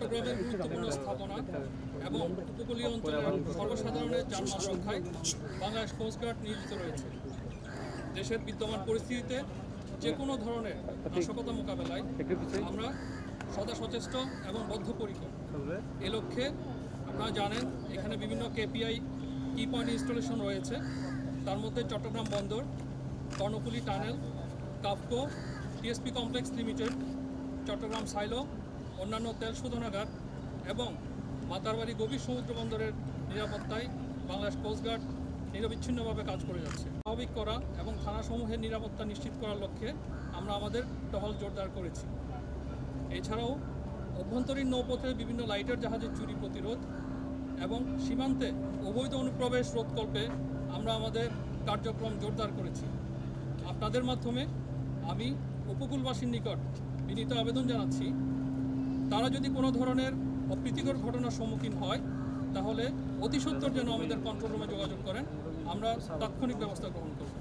চট্টগ্রামের গুরুত্বপূর্ণ স্থাপনা এবং উপকূলীয় অঞ্চলের সর্বসাধারণের জানমাল রক্ষায় বাংলাদেশ কোস্টগার্ড নিয়োজিত রয়েছে। দেশের বিদ্যমান পরিস্থিতিতে যে কোনো ধরনের নাশকতা মোকাবেলায় আমরা সদা সচেষ্ট এবং বদ্ধপরিকর। এ লক্ষ্যে আপনারা জানেন এখানে বিভিন্ন কেপিআই কি পয়েন্ট ইনস্টলেশন রয়েছে, তার মধ্যে চট্টগ্রাম বন্দর, Karnaphuli tunnel, KAFCO, TSP complex limited, Chattogram silo, অন্যান্য তেল শোধনাগার এবং মাতারবাড়ি গভীর সমুদ্র বন্দরের নিরাপত্তায় বাংলাদেশ কোস্টগার্ড নিরবিচ্ছিন্নভাবে কাজ করে যাচ্ছে। স্বাভাবিক করা এবং থানাসমূহের নিরাপত্তা নিশ্চিত করার লক্ষ্যে আমরা আমাদের টহল জোরদার করেছি। এছাড়াও অভ্যন্তরীণ নৌপথে বিভিন্ন লাইটার জাহাজের চুরি প্রতিরোধ এবং সীমান্তে অবৈধ অনুপ্রবেশ রোধকল্পে আমরা আমাদের কার্যক্রম জোরদার করেছি। আপনাদের মাধ্যমে আমি উপকূলবাসীর নিকট বিনীত আবেদন জানাচ্ছি, তারা যদি কোনো ধরনের অপ্রীতিকর ঘটনার সম্মুখীন হয় তাহলে অতি সত্বর যেন আমাদের কন্ট্রোল রুমে যোগাযোগ করেন, আমরা তাৎক্ষণিক ব্যবস্থা গ্রহণ করব।